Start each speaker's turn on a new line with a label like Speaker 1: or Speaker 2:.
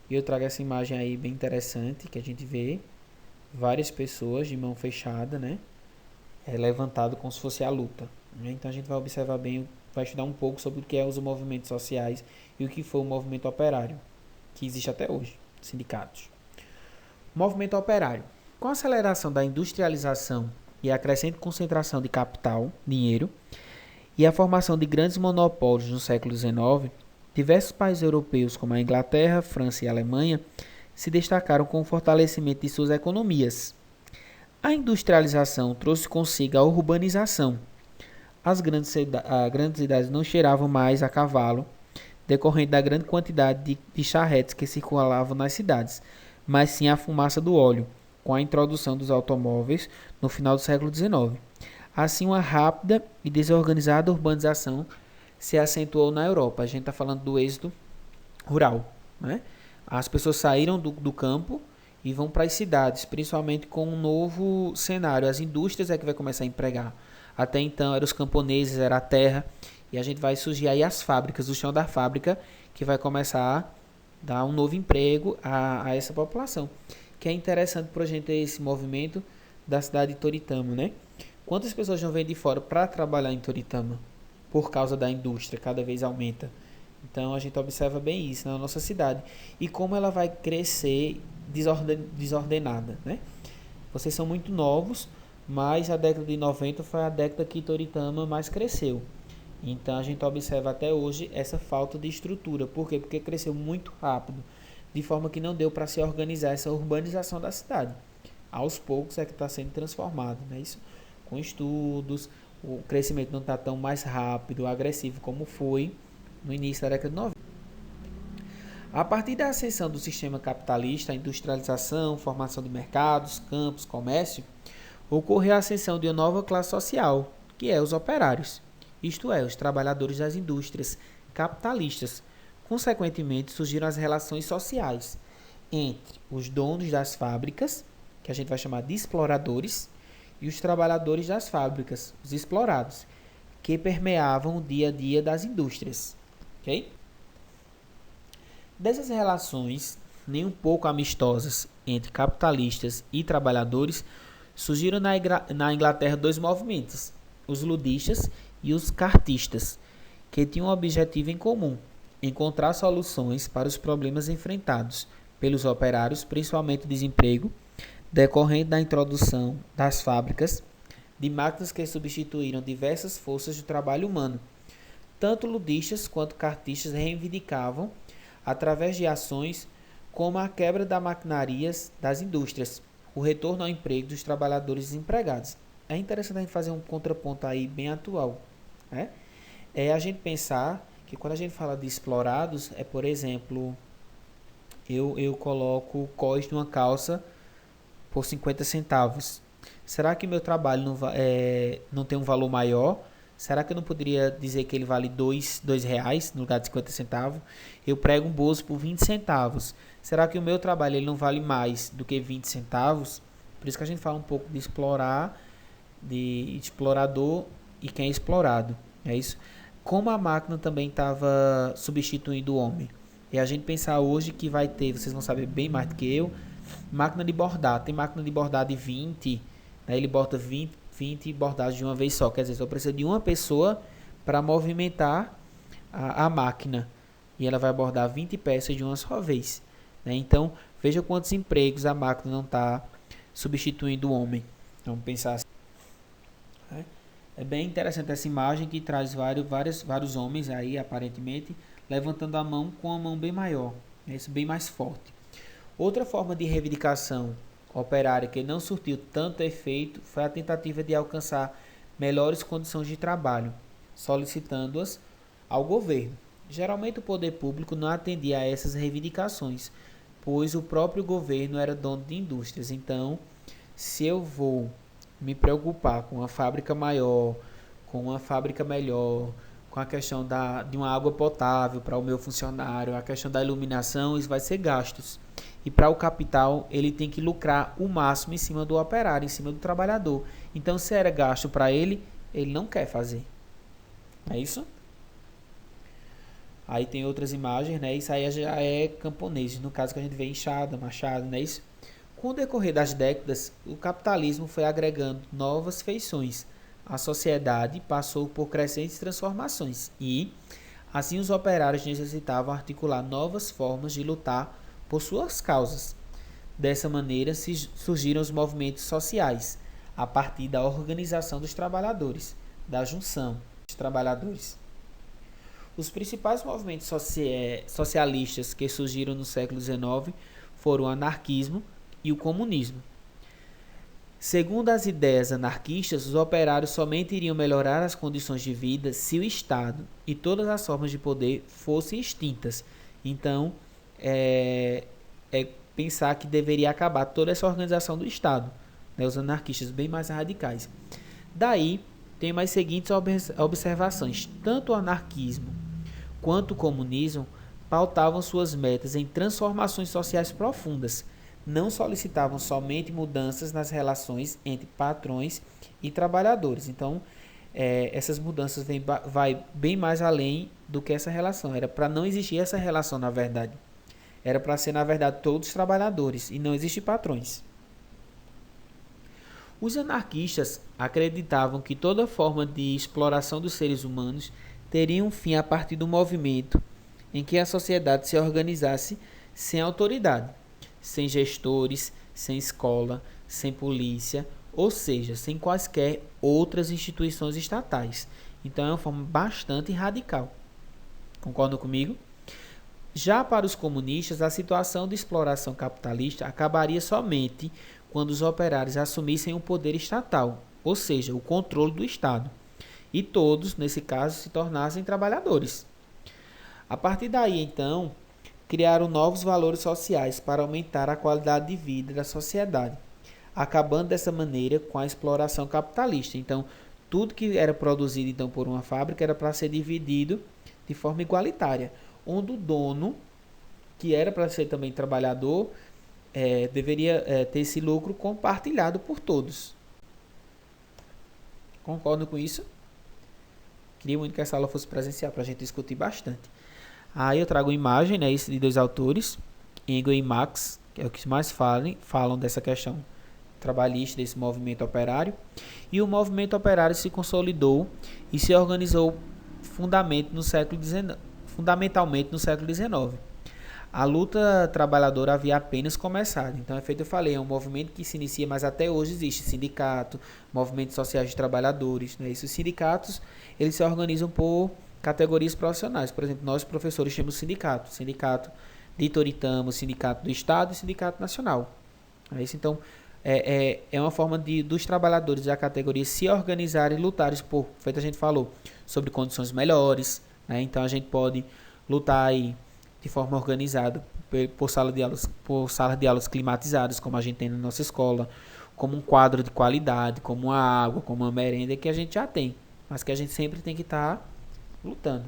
Speaker 1: E eu trago essa imagem aí bem interessante, que a gente vê várias pessoas de mão fechada, né? Levantado como se fosse a luta, né? Então a gente vai observar bem, vai estudar um pouco sobre o que é os movimentos sociais e o que foi o movimento operário, que existe até hoje, sindicatos. Movimento operário. Com a aceleração da industrialização e a crescente concentração de capital, dinheiro, e a formação de grandes monopólios no século XIX, diversos países europeus, como a Inglaterra, França e a Alemanha, se destacaram com o fortalecimento de suas economias. A industrialização trouxe consigo a urbanização. As grandes cidades não cheiravam mais a cavalo, decorrente da grande quantidade de charretes que circulavam nas cidades, mas sim a fumaça do óleo, com a introdução dos automóveis no final do século XIX. Assim, uma rápida e desorganizada urbanização se acentuou na Europa. A gente está falando do êxodo rural, né? As pessoas saíram do campo e vão para as cidades, principalmente com um novo cenário. As indústrias é que vai começar a empregar. Até então eram os camponeses, era a terra, e a gente vai surgir aí as fábricas, o chão da fábrica, que vai começar a dar um novo emprego a essa população. Que é interessante para a gente ter esse movimento da cidade de Toritama, né? Quantas pessoas não vêm de fora para trabalhar em Toritama? Por causa da indústria, cada vez aumenta. Então a gente observa bem isso na nossa cidade. E como ela vai crescer desordenada, né? Vocês são muito novos, mas a década de 90 foi a década que Toritama mais cresceu. Então a gente observa até hoje essa falta de estrutura. Por quê? Porque cresceu muito rápido, de forma que não deu para se organizar essa urbanização da cidade. Aos poucos é que está sendo transformado, né? Isso com estudos, o crescimento não está tão mais rápido, agressivo como foi no início da década de 90. A partir da ascensão do sistema capitalista, a industrialização, formação de mercados, campos, comércio, ocorreu a ascensão de uma nova classe social, que é os operários, isto é, os trabalhadores das indústrias capitalistas. Consequentemente, surgiram as relações sociais entre os donos das fábricas, que a gente vai chamar de exploradores, e os trabalhadores das fábricas, os explorados, que permeavam o dia a dia das indústrias. Okay? Dessas relações, nem um pouco amistosas entre capitalistas e trabalhadores, surgiram na Inglaterra dois movimentos, os ludistas e os cartistas, que tinham um objetivo em comum: encontrar soluções para os problemas enfrentados pelos operários, principalmente o desemprego, decorrente da introdução das fábricas de máquinas que substituíram diversas forças de trabalho humano. Tanto ludistas quanto cartistas reivindicavam, através de ações como a quebra das maquinarias das indústrias, o retorno ao emprego dos trabalhadores desempregados. É interessante a gente fazer um contraponto aí bem atual, né? É a gente pensar que quando a gente fala de explorados, por exemplo, eu coloco o cós de uma calça por 50 centavos. Será que meu trabalho não tem um valor maior? Será que eu não poderia dizer que ele vale dois reais no lugar de 50 centavos? Eu prego um bolso por 20 centavos. Será que o meu trabalho ele não vale mais do que 20 centavos? Por isso que a gente fala um pouco de explorar, de explorador e quem é explorado. É isso. Como a máquina também estava substituindo o homem. E a gente pensar hoje que vai ter, vocês vão saber bem mais do que eu, máquina de bordar. Tem máquina de bordar de 20, né? Ele borda 20 bordados de uma vez só. Quer dizer, só precisa de uma pessoa para movimentar a máquina. E ela vai bordar 20 peças de uma só vez, né? Então, veja quantos empregos a máquina não está substituindo o homem. Vamos pensar assim, né? É bem interessante essa imagem que traz vários homens aí, aparentemente, levantando a mão com a mão bem maior, né? Isso bem mais forte. Outra forma de reivindicação operária que não surtiu tanto efeito foi a tentativa de alcançar melhores condições de trabalho, solicitando-as ao governo. Geralmente o poder público não atendia a essas reivindicações, pois o próprio governo era dono de indústrias. Então, se eu vou me preocupar com uma fábrica maior, com uma fábrica melhor, com a questão de uma água potável para o meu funcionário, a questão da iluminação, isso vai ser gastos. E para o capital, ele tem que lucrar o máximo em cima do operário, em cima do trabalhador. Então, se era gasto para ele, ele não quer fazer. É isso? Aí tem outras imagens, né? Isso aí já é camponês, no caso que a gente vê enxada, machado, né? Isso. Com o decorrer das décadas, o capitalismo foi agregando novas feições. A sociedade passou por crescentes transformações e, assim, os operários necessitavam articular novas formas de lutar por suas causas. Dessa maneira, surgiram os movimentos sociais, a partir da organização dos trabalhadores, da junção dos trabalhadores. Os principais movimentos socialistas que surgiram no século XIX foram o anarquismo e o comunismo. Segundo as ideias anarquistas, os operários somente iriam melhorar as condições de vida se o Estado e todas as formas de poder fossem extintas. Então, é pensar que deveria acabar toda essa organização do Estado, né, os anarquistas bem mais radicais. Daí, tem mais seguintes observações. Tanto o anarquismo quanto o comunismo pautavam suas metas em transformações sociais profundas, não solicitavam somente mudanças nas relações entre patrões e trabalhadores. Então, essas mudanças vai bem mais além do que essa relação. Era para não existir essa relação, na verdade. Era para ser, na verdade, todos trabalhadores e não existir patrões. Os anarquistas acreditavam que toda forma de exploração dos seres humanos teria um fim a partir do movimento em que a sociedade se organizasse sem autoridade, sem gestores, sem escola, sem polícia, ou seja, sem quaisquer outras instituições estatais. Então é uma forma bastante radical. Concordam comigo? Já para os comunistas, a situação de exploração capitalista acabaria somente quando os operários assumissem o poder estatal, ou seja, o controle do Estado, e todos, nesse caso, se tornassem trabalhadores. A partir daí, então, criaram novos valores sociais para aumentar a qualidade de vida da sociedade, acabando dessa maneira com a exploração capitalista. Então, tudo que era produzido então por uma fábrica era para ser dividido de forma igualitária, onde o dono, que era para ser também trabalhador, deveria ter esse lucro compartilhado por todos. Concordam com isso? Queria muito que essa aula fosse presencial para a gente discutir bastante. Aí eu trago uma imagem, né, de dois autores, Engel e Marx, que é o que mais falam dessa questão trabalhista, desse movimento operário. E o movimento operário se consolidou e se organizou fundamentalmente no século XIX. A luta trabalhadora havia apenas começado. Então, eu falei, é um movimento que se inicia, mas até hoje existe sindicato, movimentos sociais de trabalhadores. Né? Esses sindicatos, eles se organizam por categorias profissionais. Por exemplo, nós professores temos sindicato de Toritama, sindicato do Estado e sindicato nacional. Então, é uma forma dos trabalhadores da categoria se organizarem e lutarem por, feito a gente falou, sobre condições melhores. Né? Então, a gente pode lutar aí de forma organizada por salas de aulas climatizadas, como a gente tem na nossa escola, como um quadro de qualidade, como uma água, como uma merenda que a gente já tem, mas que a gente sempre tem que estar lutando.